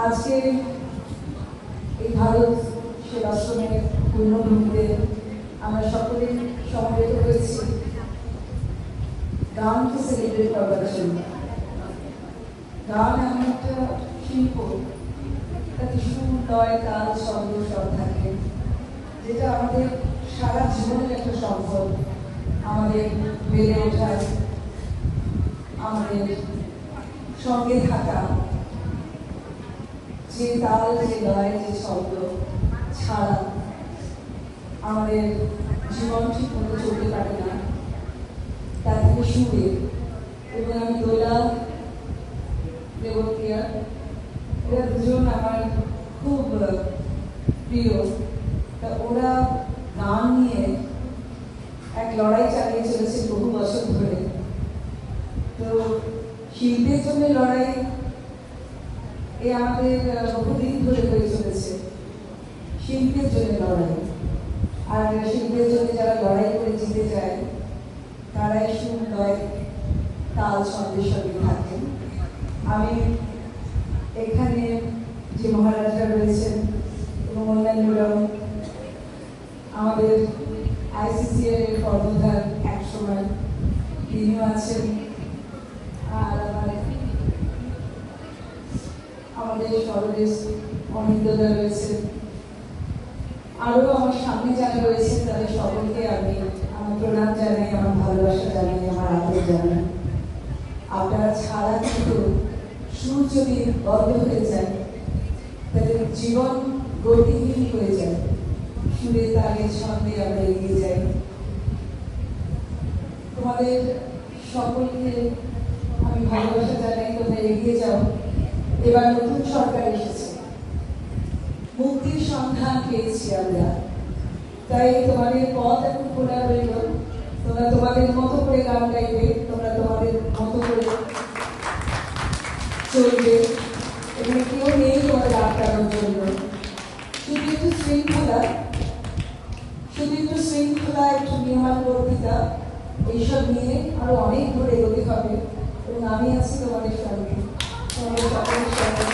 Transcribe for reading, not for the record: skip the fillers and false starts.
আজকে এই ভারত সেবাশ্রমের পূর্ণভূমিতে আমরা সকলে সমবেত হয়েছি গানকে সেলিব্রেট করবার জন্য। গান এমন একটা শিল্প, তাতে সুর, লয়, তাল, ছন্দ সব থাকে, যেটা আমাদের সারা জীবনের একটা সম্পদ। আমাদের বেড়ে ওঠার, আমাদের সঙ্গে থাকা, যে তাল, যে লয়, যে শব্দ ছাড়া আমাদের জীবন ঠিক মতো চলতে পারে না। তার থেকে সুরে, এবং আমি দোলা, দেবপ্রিয়া, এরা দুজন আমার খুব প্রিয়। তা ওরা গান নিয়ে এক লড়াই চালিয়ে চলেছে বহু বছর ধরে। তো শিল্পের জন্য লড়াই এ আমাদের বহুদিন ধরে হয়ে চলেছে, শিল্পের জন্য লড়াই। আর শিল্পের জন্য যারা লড়াই করে জিতে যায় তারাই সুর, লয়, তাল, ছন্দের সঙ্গে থাকেন। আমি এখানে যে মহারাজরা রয়েছেন এবং অন্যান্যরাও, আমাদের ICCR এর কর্ণধার একসময় তিনিও আছেন, আর আমাদের সরদেশ অনিন্দা রয়েছেন, আরো আমার সামনে যারা রয়েছেন তাদের সকলকে আমি আমার প্রণাম জানাই, আমার ভালোবাসা জানাই, আমার আদর জানাই। আপনারা ছাড়া কিন্তু সুর যদি বন্ধ হয়ে যায় তাহলে জীবন গতিহীন হয়ে যায়। সুরে, তালে, ছন্দে আমরা এগিয়ে যাই। তোমাদের সকলকে আমি ভালোবাসা জানাই, তোমরা এগিয়ে যাও। এবার নতুন সরকার এসেছে, মুক্তির সন্ধান পেয়েছি আমরা, তাই তোমাদের পথ এখন খোলা রইল। তোমরা তোমাদের মতো করে গান গাইবে, তোমরা তোমাদের মতো করে চলবে, এবং কেউ নেই তোমাদের আটকানোর জন্য। শুধু একটু শৃঙ্খলা, একটু নিয়মানুবর্তিতা, এইসব নিয়ে আরো অনেক দূর এগোতে হবে। এবং আমি আছি তোমাদের সঙ্গে, তোমাদের সকলের সঙ্গে।